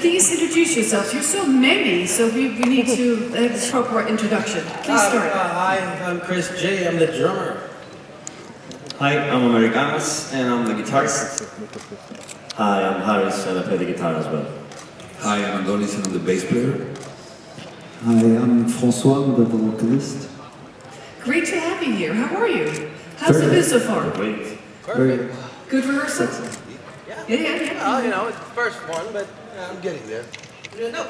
please introduce yourselves. You're so many, so we need to have a proper introduction. Please start. Hi, I'm Chris J. I'm the drummer. Hi, I'm Americanos and I'm the guitarist. Hi, I'm Harris and I play the guitar as well. Hi, I'm Adonis and I'm the bass player. Hi, I'm François, I'm the vocalist. Great to have you here. How are you? How's it been so far? Great. Perfect. Good rehearsal? Yeah. You know, it's the first one, but I'm getting there. No,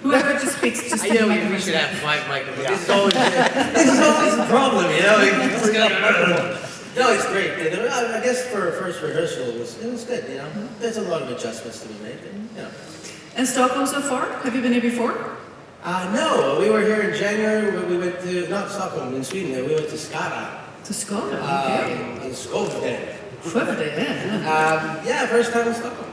Whoever just speaks, just I know we should have 5 microphones. This is always a problem, you know? No, it's great. I guess for a first rehearsal, it was good, you know? There's a lot of adjustments to be made, you know. And Stockholm so far? Have you been here before? No, we were here in January. We went to, not Stockholm, in Sweden, we went to Skara. To Scotland, okay. In Skövde. Skövde, yeah. Yeah, first time in Stockholm.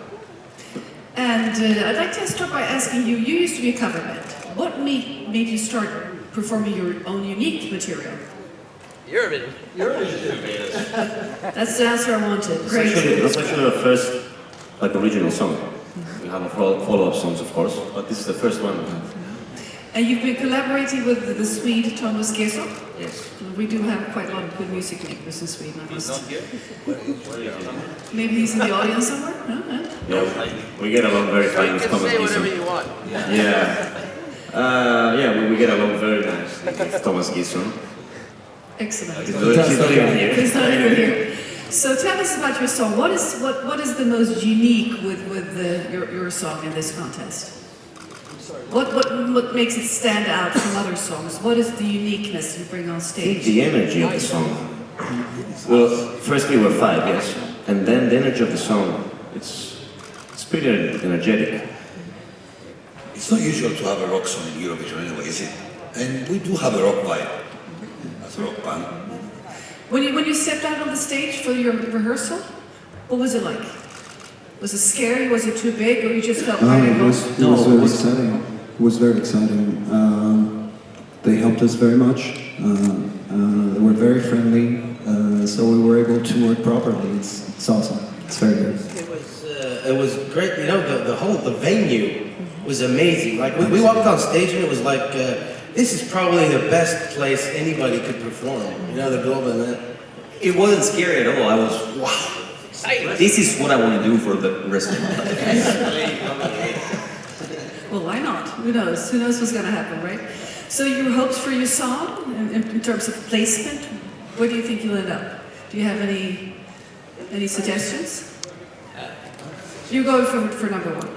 And I'd like to start by asking you, you used to be a cover band. What made you start performing your own unique material? Eurovision. That's the answer I wanted. Great. That's actually our first original song. We have a follow-up songs, of course, but this is the first one. And you've been collaborating with the Swede Thomas Gesson? Yes. We do have quite a lot of good music makers in Sweden. He's not here? Maybe he's in the audience somewhere? No? Yeah, we get along very fine with Thomas You can say whatever Gesson. you want. Yeah, we get along very nicely with Thomas Gesson. Excellent. He's not even here. He's not even here. So tell us about your song. What is the most unique with your song in this contest? What makes it stand out from other songs? What is the uniqueness you bring on I think stage? the energy of the song. Well, firstly we're 5, yes, and then the energy of the song. It's pretty energetic. It's not usual to have a rock song in Eurovision anyway, is it? And we do have a rock vibe as a rock band. When you stepped out on the stage for your rehearsal, what was it like? Was it scary? Was it too big, or you just felt very It was very exciting. It was very exciting. They helped us very much. They were very friendly, so we were able to work properly. It's awesome. It's very good. It was great. You know, the venue was amazing. Like we walked on stage and it was like, this is probably the best place anybody could perform. You know, the Globe and that. It wasn't scary at all. I was, wow, this is what I want to do for the rest of my life. Well, why not? Who knows? Who knows what's going to happen, right? So your hopes for your song, in terms of placement, where do you think you'll end up? Do you have any suggestions? You're going for number 1.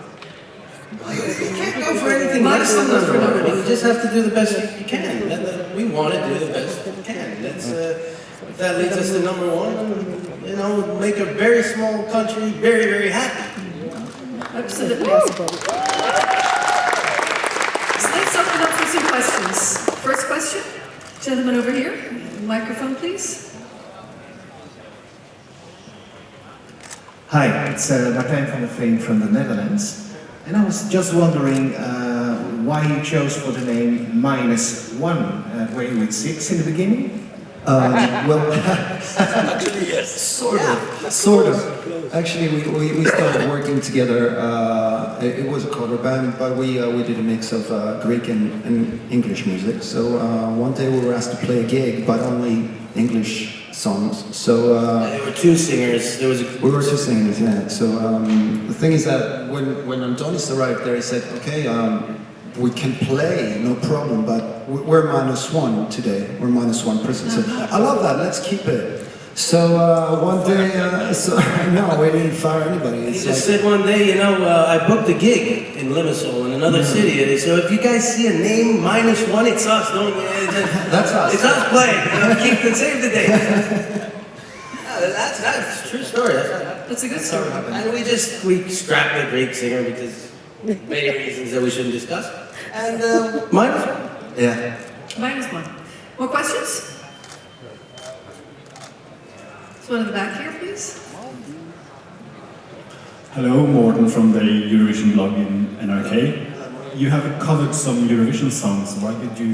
You can't go for anything less than number 1. You just have to do the best you can. We want to do the best we can. That's if that leads us to number 1, you know, make a very small country very, very happy. Absolutely. So let's open up for some questions. First question, gentleman over here. Microphone, please. Hi, it's Martijn van der Veen from the Netherlands. And I was just wondering why you chose for the name -1. Were you with 6 in the beginning? Well, Actually, yes. sort of. Actually, we started working together. It was a cover band, but we did a mix of Greek and English music. So one day we were asked to play a gig, but only English songs. So There were 2 singers. we were 2 singers, yeah. So the thing is that when Antonis arrived there, he said, "Okay, we can play, no problem, but we're -1 today. We're -1 person." So I love that. Let's keep it. So one day, no, we didn't fire anybody. He It's just like, said one day, you know, I booked a gig in Limassol in another city. So if you guys see a name -1, it's us, don't you? That's us. It's us playing. You know, keep the save the date. That's a true story. That's a good story. And we scrapped the Greek singer because many reasons that we shouldn't discuss. And -1. yeah. -1. More questions? This one in the back here, please. Hello, Morten from the Eurovision blog in NRK. You have covered some Eurovision songs. Why did you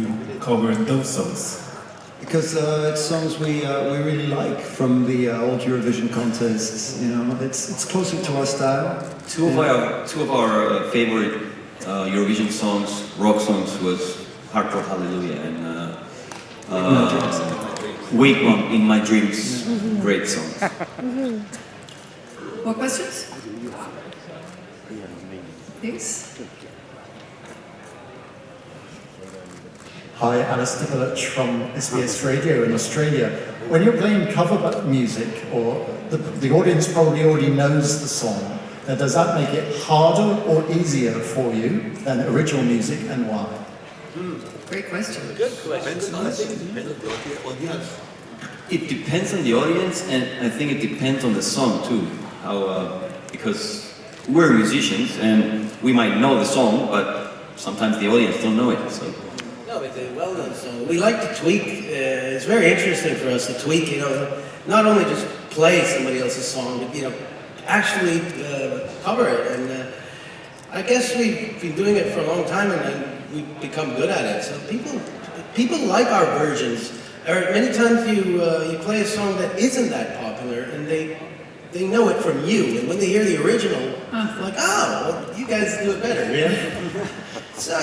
cover those songs? Because it's songs we really like from the old Eurovision contests. You know, it's closer to our style. Two of our favorite Eurovision songs, rock songs, was Hard Rock Hallelujah and Wake Up in My Dreams. Great songs. More questions? Please. Hi, Alistair Village from SBS Radio in Australia. When you're playing cover music, or the audience probably already knows the song, does that make it harder or easier for you than original music, and why? Great question. Good question. It depends on the audience, and I think it depends on the song too. Because we're musicians and we might know the song, but sometimes the audience don't know it. So. No, it's a well-known song. We like to tweak. It's very interesting for us to tweak. You know, not only just play somebody else's song, but actually cover it. And I guess we've been doing it for a long time, and we've become good at it. So people like our versions. Or many times you play a song that isn't that popular, and they know it from you. And when they hear the original, like, oh, well, you guys do it better. Yeah. So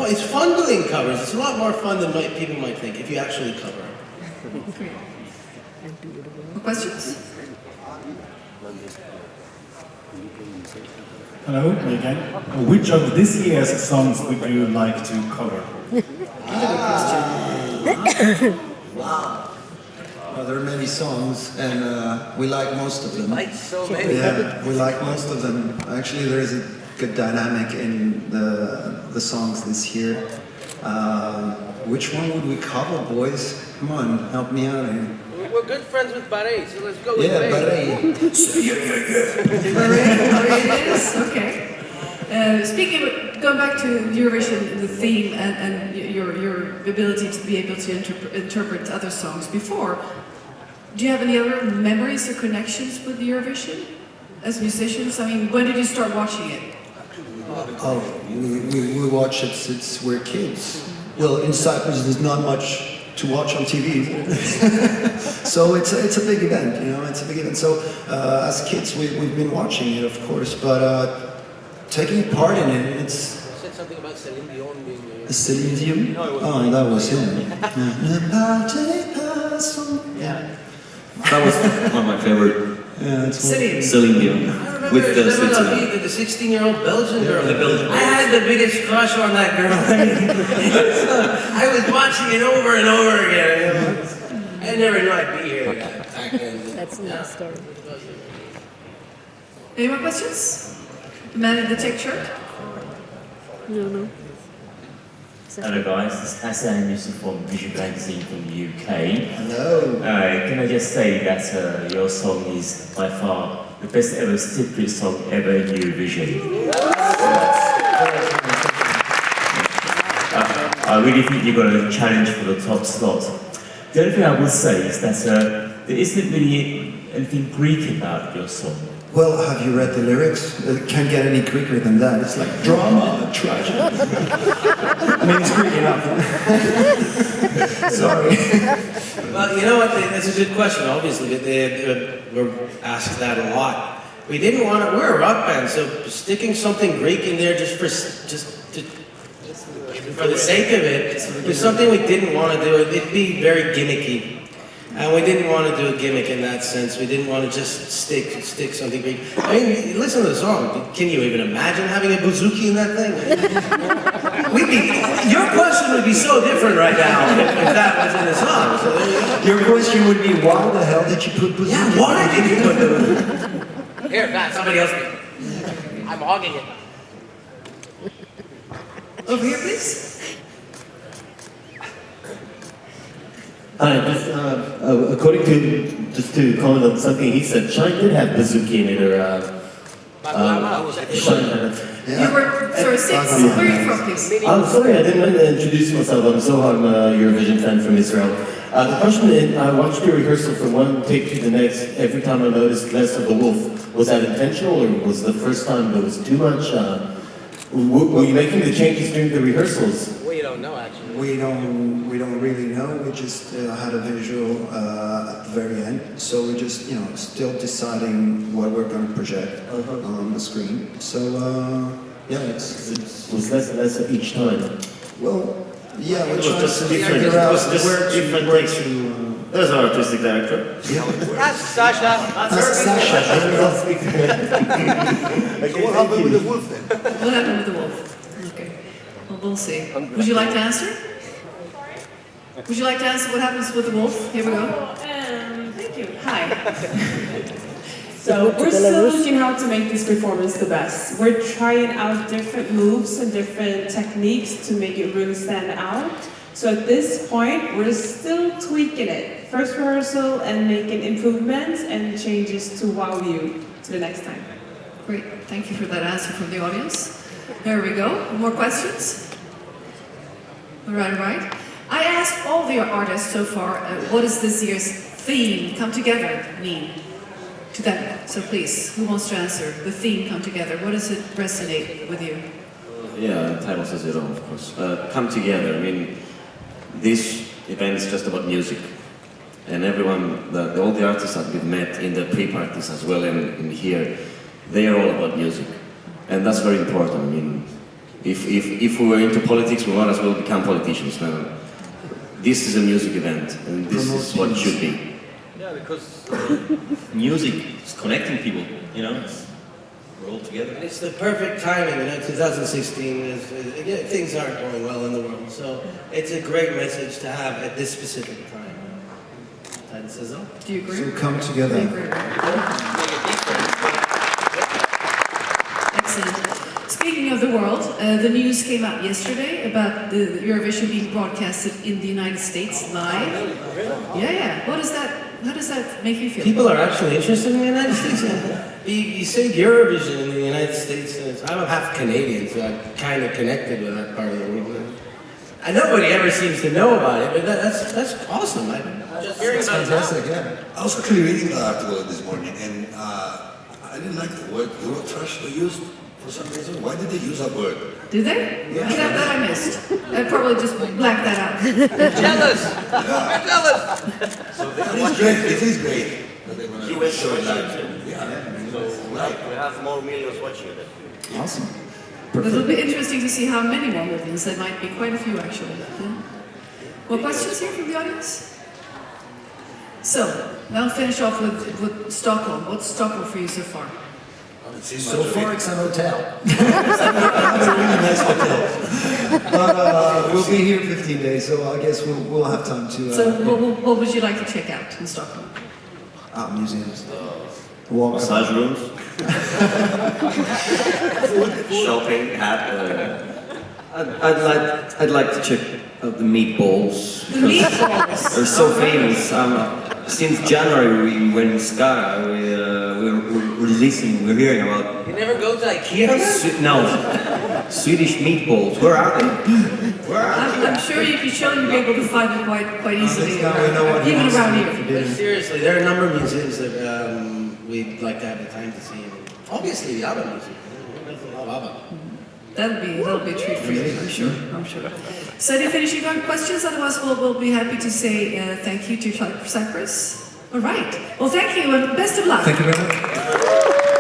it's fun doing covers. It's a lot more fun than people might think if you actually cover it. Great. More questions? Hello, me again. Which of this year's songs would you like to cover? Wow. Well, there are many songs, and we like most of them. Like so many. Yeah, we like most of them. Actually, there is a good dynamic in the songs this year. Which one would we cover, boys? Come on, help me out here. We're good friends with Barret, so let's go with Yeah, Barret. Barret it is? Okay. Speaking of, going back to Eurovision, the theme and your ability to be able to interpret other songs before, do you have any other memories or connections with Eurovision as musicians? I mean, when did you start watching it? Oh, we watch it since we're kids. Well, in Cyprus, there's not much to watch on TV. So it's a big event, you know, it's a big event. So as kids, we've been watching it, of course, but taking part in it, it's... You said something about Celine Dion being... Celine Dion? Oh, that was him. Yeah. That was one of my favorite. Yeah, it's Celine Dion. I remember With the the 16-year-old Belgian girl. The Belgian. I had the biggest crush on that girl. I was watching it over and over again. You know? I never knew I'd be here back then. That's another story. Any more questions? The man in the check shirt? No. Hello guys, this is Hassan Yusuf from Vision Magazine from the UK. Hello. Can I just say that your song is by far the best ever Cyprus song ever in Eurovision. I really think you've got a challenge for the top slot. The only thing I will say is that there isn't really anything Greek about your song. Well, have you read the lyrics? It can't get any Greeker than that. It's like drama, tragedy. I mean, it's Greek enough. Sorry. Well, you know what? That's a good question. Obviously, we're asked that a lot. We didn't want to. We're a rock band, so sticking something Greek in there just for the sake of it was something we didn't want to do. It'd be very gimmicky. And we didn't want to do a gimmick in that sense. We didn't want to just stick something Greek. I mean, listen to the song. Can you even imagine having a bouzouki in that thing? Your question would be so different right now if that was in the song. So there you go. Your question would be, why the hell did you put bouzouki? Yeah, why did you put the... Here, Matt, somebody else. I'm hogging it. Over here, please. Hi, according to, just to comment on something he said, Shine did have bouzouki in it, or Shine. You were, sorry, six. Where are you from, please? I'm sorry, I didn't want to introduce myself. I'm Zohar, I'm a Eurovision fan from Israel. The question is, I watched your rehearsal from one take to the next. Every time I noticed less of the wolf. Was that intentional, or was the first time there was too much? Were you making the changes during the rehearsals? Well, you know, don't know, actually. We don't really know. We just had a visual at the very end, so we're just still deciding what we're going to project on the screen. So yeah, it was less and less each time. Well, yeah, it was just different. It was just different takes. There's our artistic director. That's Sasha. That's Sasha. So what happened with the wolf then? What happened with the wolf? Okay. Well, we'll see. Would you like to answer? Would you like to answer what happens with the wolf? Here we go. Thank you. Hi. So we're still looking how to make this performance the best. We're trying out different moves and different techniques to make it really stand out. So at this point, we're still tweaking it. First rehearsal and making improvements and changes to wow you to the next time. Great. Thank you for that answer from the audience. There we go. More questions? All right. I asked all the artists so far, what does this year's theme, Come Together, mean to them? So please, who wants to answer? The theme, Come Together, what does it resonate with you? Yeah, the title says it all, of course. Come Together, I mean, this event is just about music. And everyone, all the artists that we've met in the pre-parties as well and in here, they are all about music. And that's very important. I mean, if we were into politics, we might as well become politicians. Now, this is a music event, and this is what it should be. Yeah, because music is connecting people, we're all together. It's the perfect timing, 2016, things aren't going well in the world, so it's a great message to have at this specific time. Do you agree? So come together. Excellent. Speaking of the world, the news came out yesterday about the Eurovision being broadcasted in the United States live. Yeah. How does that make you feel? People are actually interested in the United States. You say Eurovision in the United States, and I'm half Canadian, so I'm kind of connected with that part of the world. And nobody ever seems to know about it, but that's awesome. It's fantastic, yeah. I was actually reading the article this morning, and I didn't like the word Eurotrash they used for some reason. Why did they use that word? Did they? Yeah. That I missed. I probably just blacked that out. Jealous! We're jealous! So it is great. US show that. Yeah. We have more millions watching it. Awesome. It'll be interesting to see how many more millions. There might be quite a few, actually. Yeah. More questions here from the audience? So, now finish off with Stockholm. What's Stockholm for you so far? So far, it's an hotel. It's a really nice hotel. But we'll be here 15 days, so I guess we'll have time to... So, what would you like to check out in Stockholm? Museums. Massage rooms. Shopping, I'd like to check out the meatballs. The meatballs! They're so famous. Since January we went in Skara, we're hearing about... You never go to IKEA? No. Swedish meatballs. Where are they? I'm sure if you show them, you'll be able to find them quite easily. Even around here. But seriously, there are a number of museums that we'd like to have the time to see. Obviously, the ABBA museum. That'll be a treat for you, I'm sure. So any finishing questions? Otherwise, we'll be happy to say thank you to Cyprus. All right. Well, thank you and best of luck. Thank you very much.